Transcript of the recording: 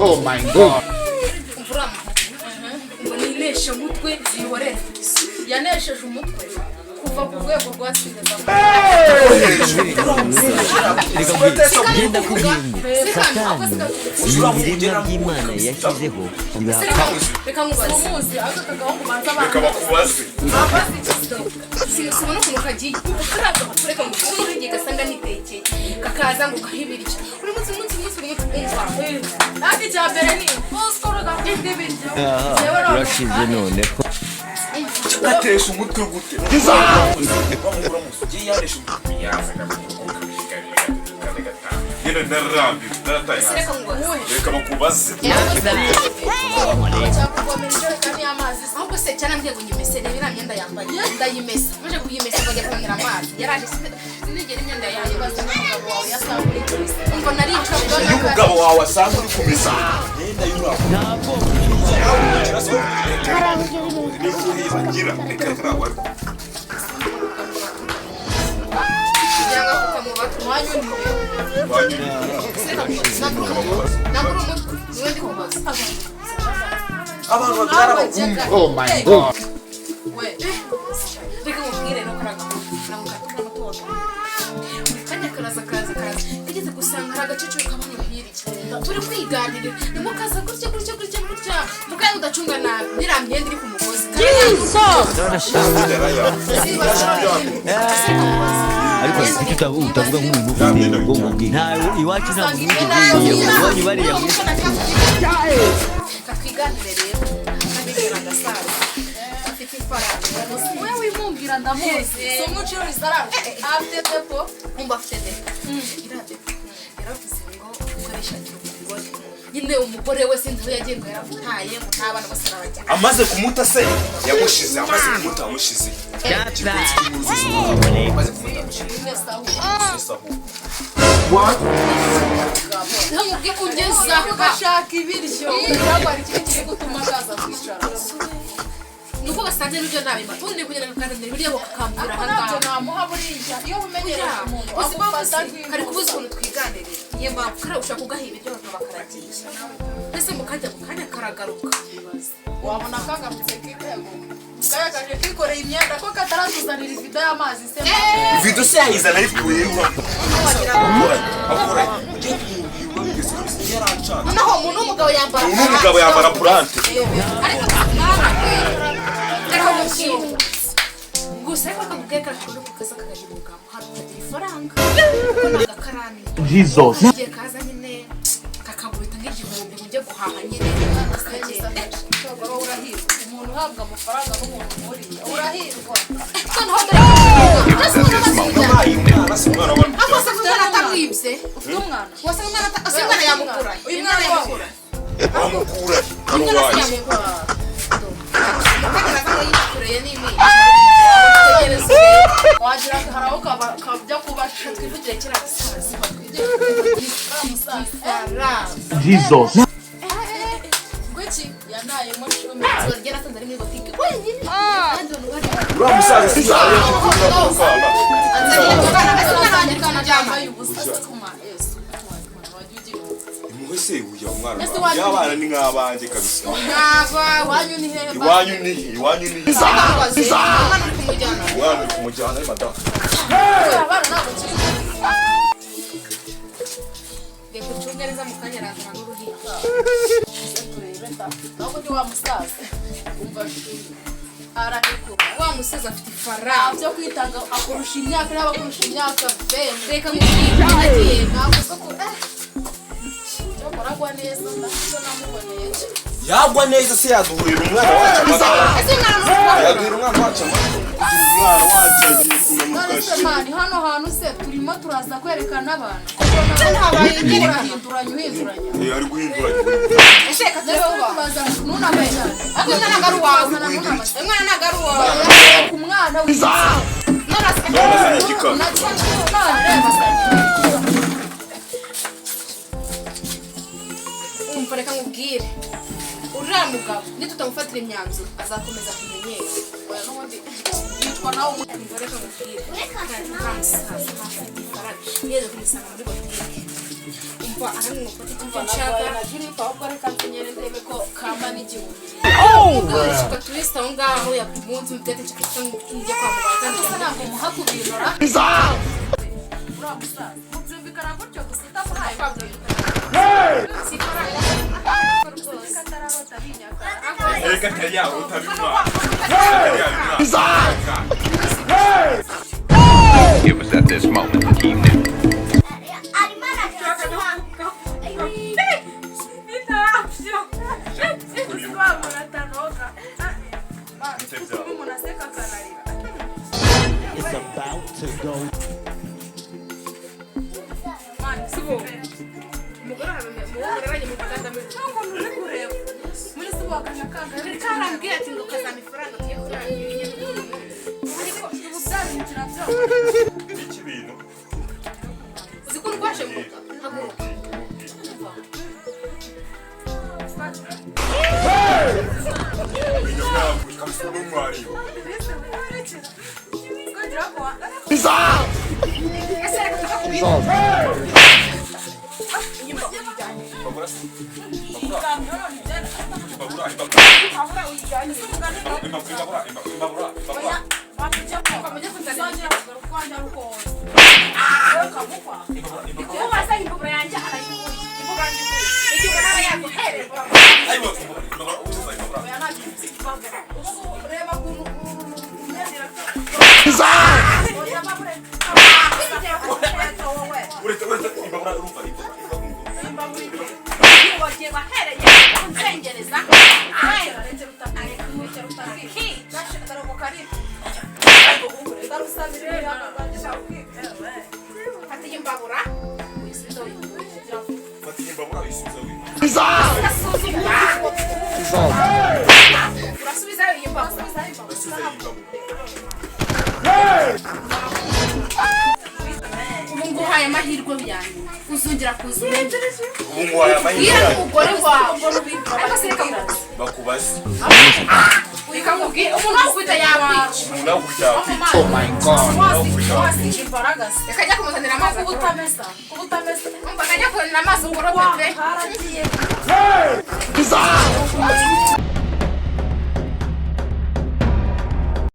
Oh my God. Ninesha umutwe zihorera yanesheje umutwe kuva ku rwego rwa sida genda kuhinga satani y'Imana yashyizeho reka ngubaze umuzi akakagaho kubanza Kabakubaze. sinubona ukuntu kagiye karaga kureka ngo ukuntu kagiye gasanga nitekeye kakaza ngo kahibirije uri munsi umva ati cyambere ni osoro gafite ibiryo urashize none Atesha umutwe gute? Bamukura musugi yanesha umutwe yaza Yene narambi narataye. Reka bakubaze. ahubwo se cyane mbwiye ngo nyimese reba iriya myenda yambaye ndayimesa maze kuyimesa bajya kumira amazi yaraje sinigera imyenda yanjye baza n'umugabo wawe yasanga umva narica Iyo umugabo wawe asanga uri kumesa yenda yura ntabwo bagira reka turawa yanga kukamuba twanyuni abantu babyara abahungu. Oh my God. reka mubwire no karaga kanya karaza igeze gusanga hari agacecuru kabano hirya turi kwiganirira nimo kaza gutya mukanya udacunga nabi niriya myenda iri ku mugozi ariko ufite utavuga nk'umuntu ufite ubwonko bwinshi ntawe iwacu ntabwo mwigeze bariya kakwiganire rero kandi kera gasaza afite ifaranga wewe wimumbwira ndamuzi so muciro risara afite depo umba afite depo irade yaravuze ngo ukoresha cy'umugore nyine umugore we sinzi yagiye ngo yaramutaye ngo ntabana bose arabajya Amaze kumuta se yamushize amaze kumuta amushize. What? ntamubwe kugeza ugashaka ibiryo cyangwa ikindi kiri gutuma kaza kwicara nuko basanze n'ibyo nabimba undi kugenda akazanira ibiryo bakambura hangaha namuha buriya iyo umenyera umuntu kari kubuza ukuntu twiganirira niyo mpamvu kare ushaka kugaha ibiryo bakabakaragiye mbese mukajya mu kanya karagaruka wabona kagarutse k'ibego kayagaje kikoreye imyenda ko kataratuzanira ivido y'amazi se Video se yayizana arikuye akora noneho umuntu w'umugabo yambara umugabo yambara purante ariko gusa ariko akakubwira kakuru kukaza kakagira umugabo hari ukagira ifaranga n'agakarani Jesus igihe kaza nyine kakagubita nk'igihumbi ujye guhaha nyine kakagenda ushobora urahirwa umuntu uhabwa amafaranga n'umuntu umuriye urahirwa noneho dore atamwibye ufite umwana wase umwana yamukura uyu mwana yamukura amukura karuwaye wagira ngo hari aho kabajya kubasha twivugire kiriya gisazi Jesus gweki yanayemo cumi zorye nasanze ari muri botike wenyine uriya musaza si yaje kuvuga ko kaba anzanye kana jambaye ubusa imwe se uya umwana yabana ni nk'abanje kabisa ngaba wanyu ni hehe iwanyu ni umwana uri kumujyana umwana uri kumujyana ari madamu abana ntabwo kiri reka ucunge neza mu kanya arazana n'uruhinja ntabwo ni wa musaza umva araheko wa musaza afite ifaranga byo kwitanga akurusha imyaka n'abakurusha imyaka reka mubwire agiye ntabwo soko cyakora neza ndashaka namuboneye yagwa neza se yaduhurira umwana wacu umwana wacu umwana wacu none se mani hano hantu se turimo turaza kwerekana abantu habaye uhinduranya ari guhinduranya ese katubaza nunamenya umwana nagaru wawe umwana nagaru wawe ku mwana w'izaa umva reka nkubwire uriya mugabo nitutamufatira imyanzuro azakomeza kumenyera oya n'ubundi yitwa nawe umva reka nkubwire yeze kumusanga muri botike umva ahantu mufata icyo nshaka ahubwo reka nsinyere ndebe ko kamba n'igihumbi ugashuka turisita aho ngaho yakumunsi mutete nshaka njye kwa muganga ndetse ntabwo muha kubinora uriya musaza mubyumvikana gutyo gusa utamuhaye kwabwira reka tayari utabimwa It was at this moment that he knew. It's about to go. nguhaye amahirwe byanyu uzongera kuza ubu nguhaye amahirwe umugore wawe bakubaze ukamubwira umuntu ufite yakwica umuntu akubita Oh my God. reka ajya kumuzanira amazi kubutamesa umva akajya kuzanira amazi ngoro pepe Hey!